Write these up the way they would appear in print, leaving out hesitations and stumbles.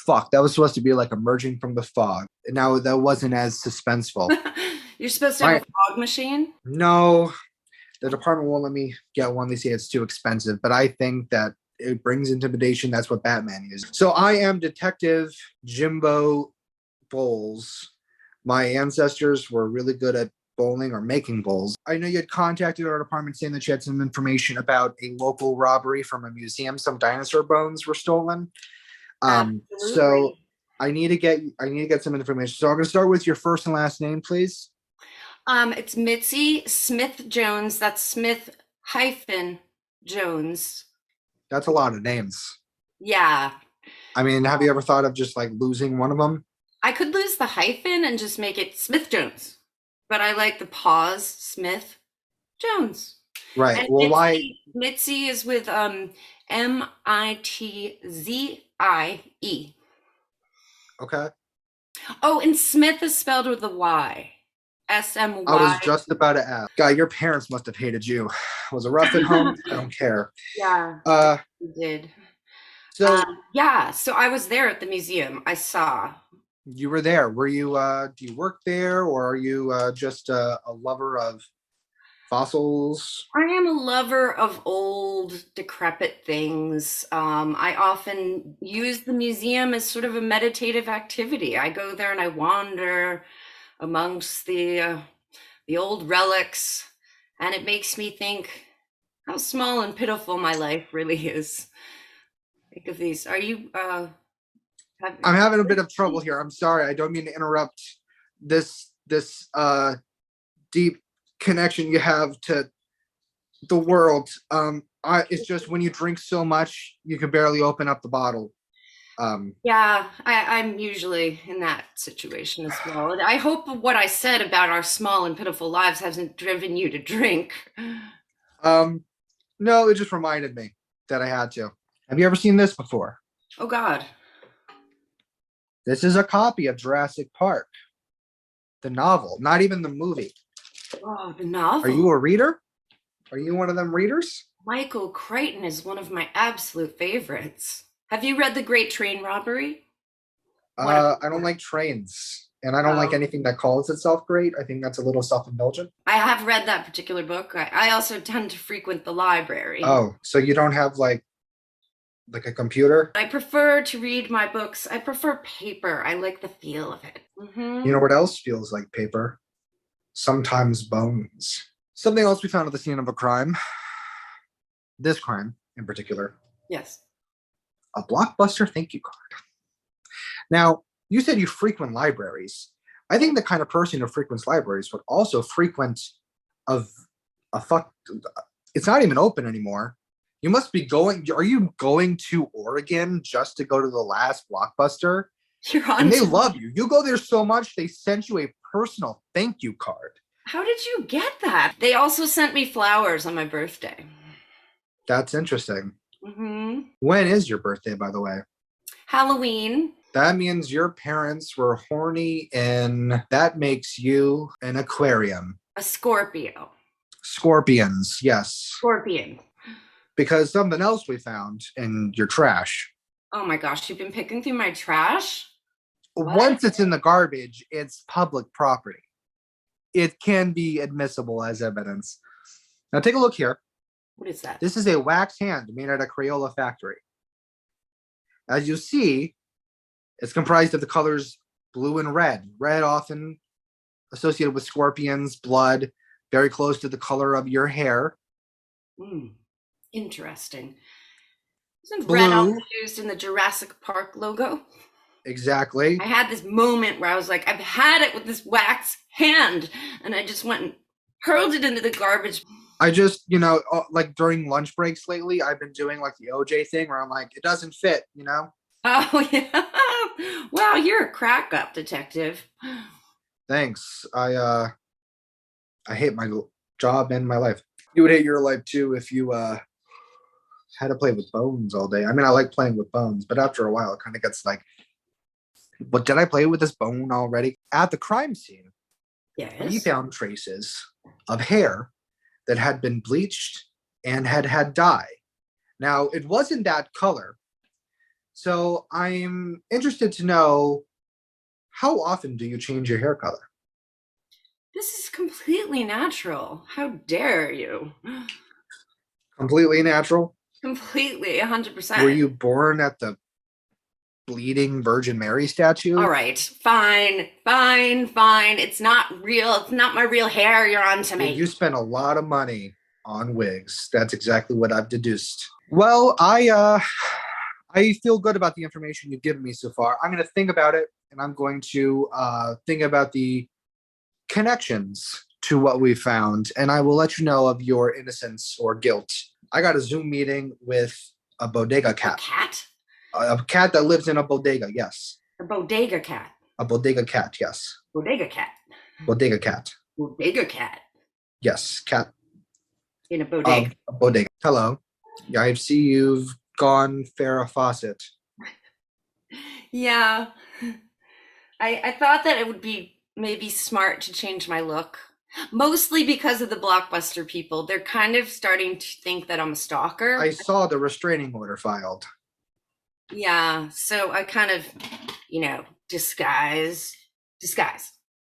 Fuck, that was supposed to be like emerging from the fog. Now that wasn't as suspenseful. You're supposed to have a My fog machine? no, the department won't let me get one. They say it's too expensive, but I think that it brings intimidation. That's what Batman is. So I am Detective Jimbo Bowles. My ancestors were really good at bowling or making bowls. I know you had contacted our department saying that you had some information about a local robbery from a museum. Some dinosaur bones were stolen. So Absolutely. I need to get some information. So I'm going to start with your first and last name, please. It's Mitzie Smyth-Jones. That's Smith hyphen Jones. That's a lot of names. Yeah. I mean, have you ever thought of just like losing one of them? I could lose the hyphen and just make it Smith-Jones. But I like the pause, Smith Jones. Right. And Well, why? Mitzie is with Mitzie. Okay. Oh, and Smith is spelled with a Y. I was SMY. just about to ask. God, your parents must have hated you. Was it rough at home? I don't care. Yeah, Uh, we did. so Yeah, so I was there at the museum. I saw. you were there. Were you? Do you work there, or are you just a lover of fossils? I am a lover of old, decrepit things. I often use the museum as sort of a meditative activity. I go there and I wander amongst the old relics, and it makes me think how small and pitiful my life really is. Think of these. Are you have, I'm having a bit of trouble here. I'm sorry. I don't mean to interrupt this deep connection you have to the world. It's just when you drink so much, you can barely open up the bottle. Um, Yeah, I'm usually in that situation as well. And I hope what I said about our small and pitiful lives hasn't driven you to drink. um, no, it just reminded me that I had to. Have you ever seen this before? Oh God. This is a copy of Jurassic Park, the novel, not even the movie. Oh, the Are you novel. a reader? Are you one of them readers? Michael Crichton is one of my absolute favorites. Have you read The Great Train Robbery? One of I don't like trains, and I don't like oh, anything that calls itself great. I think that's a little self-indulgent. I have read that particular book. I also tend to frequent the library. Oh, so you don't have like a computer? I prefer to read my books. I prefer paper. I like the feel of it. You know what else feels like paper? Sometimes bones. Something else we found at the scene of a crime. This crime in particular, Yes. a blockbuster thank you card. Now, you said you frequent libraries. I think the kind of person who frequents libraries would also frequent of a fuck. It's not even open anymore. You must be going. Are you going to Oregon just to go to the last blockbuster? You're And on they to love me. you. You go there so much they sent you a personal thank you card. How did you get that? They also sent me flowers on my birthday. That's interesting. Hmm. When is your birthday, by the way? Halloween, That means your parents were horny, and that makes you an aquarium. a Scorpio. Scorpions, yes. Scorpion. Because something else we found in your trash. Oh my gosh, you've been picking through my trash? What? Once it's in the garbage, it's public property. It can be admissible as evidence. Now take a look here. What is that? This is a wax hand made at a Crayola factory. As you see, it's comprised of the colors blue and red. Red often associated with scorpions, blood, very close to the color of your hair. Hmm. Interesting. Isn't red also Blue, used in the Jurassic Park logo? exactly. I had this moment where I was like, I've had it with this wax hand. And I just went and hurled it into the garbage. I just, like during lunch breaks lately, I've been doing like the OJ thing where I'm like, it doesn't fit. Oh, yeah. Wow, you're a crack up detective. Thanks. I hate my job and my life. You would hate your life too if you had to play with bones all day. I mean, I like playing with bones, but after a while, it kind of gets like, but did I play with this bone already? At the crime scene, we Yes. found traces of hair that had been bleached and had dye. Now, it wasn't that color, So I'm interested to know, how often do you change your hair color? This is completely natural. How dare you? Completely natural? Completely, Were 100%. you born at the bleeding Virgin Mary statue? All right, fine, fine, fine. It's not real. It's not my real hair you're on to Well, me. you spent a lot of money on wigs. That's exactly what I've deduced. Well, I feel good about the information you've given me so far. I'm going to think about it, and I'm going to think about the connections to what we found, and I will let you know of your innocence or guilt. I got a Zoom meeting with a bodega A cat, cat? a cat that lives in a bodega. Yes, A bodega cat. a bodega cat. Yes, Bodega cat. bodega cat. Bodega cat Yes, cat in a bodega. of a bodega. Hello. Yeah, I see you've gone Farrah Fawcett. Yeah. I thought that it would be maybe smart to change my look. Mostly because of the blockbuster people. They're kind of starting to think that I'm a stalker. I saw the restraining order filed. Yeah, so I kind of, disguise.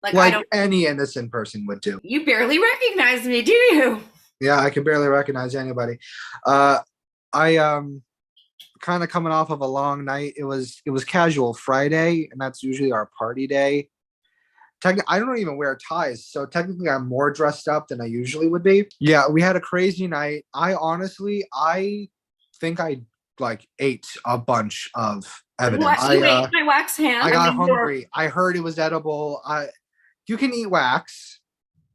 Like I Like don't any innocent person would do. you barely recognize me, do you? Yeah, I can barely recognize anybody. I kind of coming off of a long night. It was casual Friday, and that's usually our party day. I don't even wear ties, so technically I'm more dressed up than I usually would be. Yeah, we had a crazy night. I think I like ate a bunch of evidence. What? You ate my wax I hand? got mean, hungry. I heard it was edible. You can eat wax.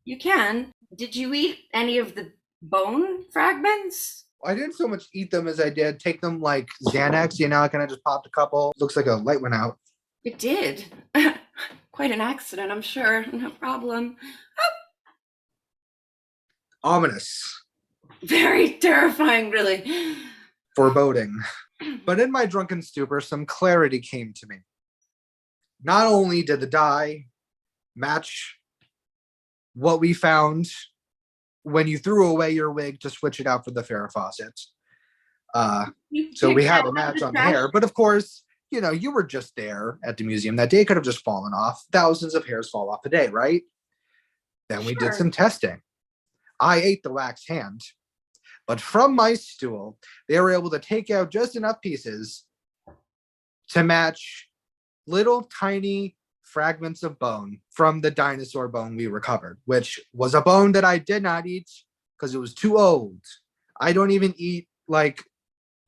you can. Did you eat any of the bone fragments? I didn't so much eat them as I did take them like Xanax. I kind of just popped a couple. Looks like a light went out. It did. Quite an accident, I'm sure. No problem. Ominous. Very terrifying, really. Foreboding. But in my drunken stupor, some clarity came to me. Not only did the dye match what we found when you threw away your wig to switch it out for the Farrah Fawcett. So we had a match on the hair. But of course, you were just there at the museum that day. Could have just fallen off. Thousands of hairs fall off a day, right? Then we did some testing. I ate the wax hand, but from my stool, they were able to take out just enough pieces to match little tiny fragments of bone from the dinosaur bone we recovered, which was a bone that I did not eat because it was too old. I don't even eat like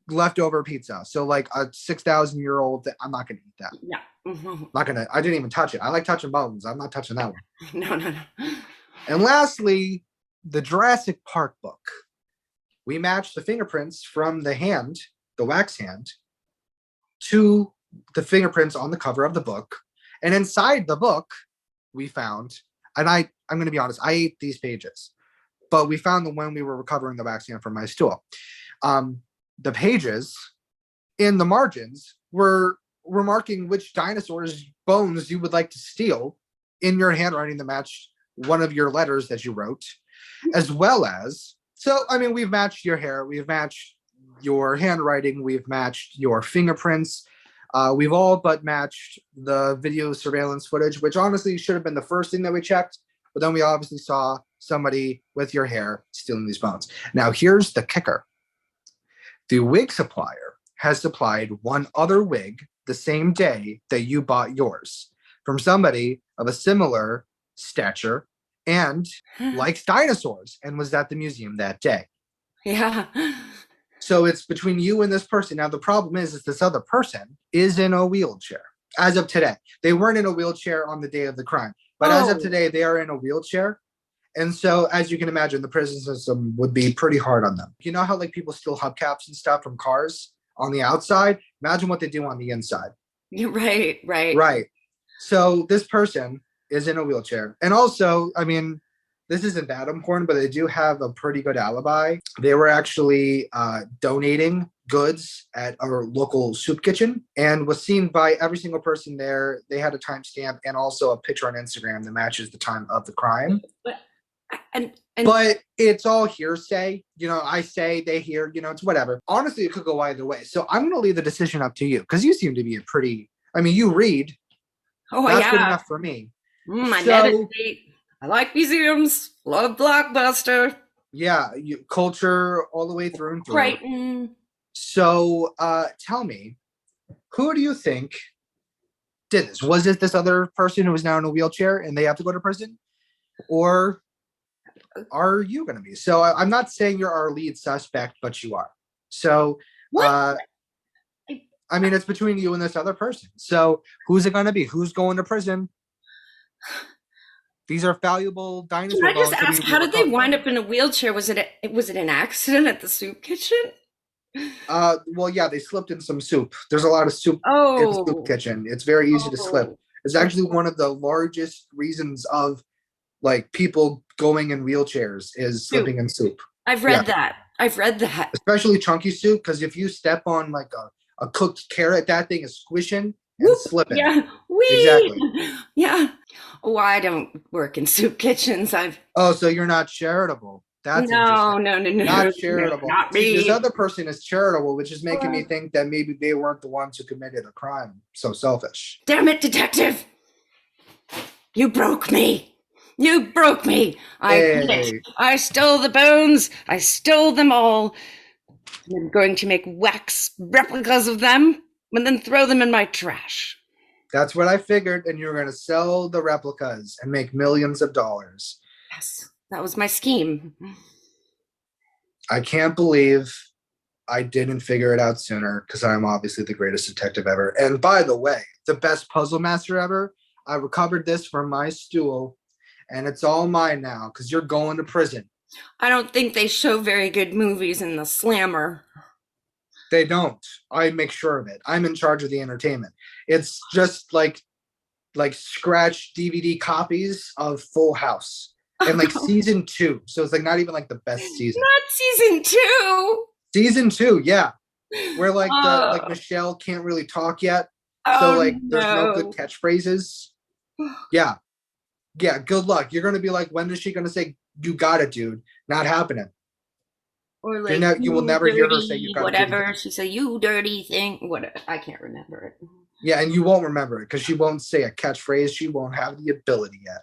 leftover pizza. So like a 6,000-year-old, I'm not going to eat that. Yeah. I didn't even touch it. I like touching bones. I'm not touching that one. No. And lastly, the Jurassic Park book. We matched the fingerprints from the hand, the wax hand, to the fingerprints on the cover of the book. And inside the book, we found, and I'm going to be honest, I ate these pages, but we found them when we were recovering the wax hand from my stool. The pages in the margins were remarking which dinosaur's bones you would like to steal in your handwriting that matched one of your letters that you wrote, as well as, we've matched your hair, we've matched your handwriting, we've matched your fingerprints. We've all but matched the video surveillance footage, which honestly should have been the first thing that we checked. But then we obviously saw somebody with your hair stealing these bones. Now, here's the kicker. The wig supplier has supplied one other wig the same day that you bought yours from somebody of a similar stature and likes dinosaurs and was at the museum that day. Yeah. So it's between you and this person. Now, the problem is this other person is in a wheelchair as of today. They weren't in a wheelchair on the day of the crime, but as of today, they are in a wheelchair. And so, as you can imagine, the prison system would be pretty hard on them. You know how like people steal hubcaps and stuff from cars on the outside? Imagine what they do on the inside. You're right. Right. So this person is in a wheelchair. And also, this isn't that important, but they do have a pretty good alibi. They were actually donating goods at our local soup kitchen and was seen by every single person there. They had a timestamp and also a picture on Instagram that matches the time of the crime. And And But it's all hearsay. I say, they hear, it's whatever. Honestly, it could go either way. So I'm going to leave the decision up to you because you seem to be you read. oh That's good yeah, enough for me. I So meditate. I like museums. Love Blockbuster. yeah, culture all the way through and through. Brighton. So tell me, who do you think did this? Was it this other person who is now in a wheelchair and they have to go to prison? Or are you going to be? So I'm not saying you're our lead suspect, but you are. So, What? it's between you and this other person. So who's it going to be? Who's going to prison? These are valuable Can dinosaur I just bones. ask, how did they wind up in a wheelchair? Was it an accident at the soup kitchen? Well, yeah, they slipped in some soup. There's a lot of soup in the soup Oh, kitchen. It's very easy to slip. It's actually one of the largest reasons of like people going in wheelchairs is soup. slipping in soup. I've read that. I've read that. Especially chunky soup, because if you step on like a cooked carrot, that thing is squishing and Whoop. slipping. Yeah. Wee. Exactly. Yeah. Oh, I don't work in soup kitchens. So you're not charitable. That's no, interesting. no, Not charitable. not See, me. this other person is charitable, which is making me think that maybe they weren't the ones who committed a crime. So selfish. Damn it, detective! You broke me. You broke me. I stole the bones. I stole them all. I'm going to make wax replicas of them and then throw them in my trash. That's what I figured. And you're going to sell the replicas and make millions of dollars. Yes, that was my scheme. I can't believe I didn't figure it out sooner because I'm obviously the greatest detective ever. And by the way, the best puzzle master ever. I recovered this from my stool and it's all mine now because you're going to prison. I don't think they show very good movies in the Slammer. They don't. I make sure of it. I'm in charge of the entertainment. It's just like scratch DVD copies of Full House and like season 2. So it's like not even like the best season. Not season 2. Season 2, yeah. Where like the Michelle can't really talk yet. So like there's no good catchphrases. Yeah. Yeah, good luck. You're gonna be like, when is she gonna say you got it, dude? Not happening. Or like you will never hear her say you got whatever. it. She say you dirty thing. What I can't remember it. Yeah, and you won't remember it because she won't say a catchphrase. She won't have the ability yet.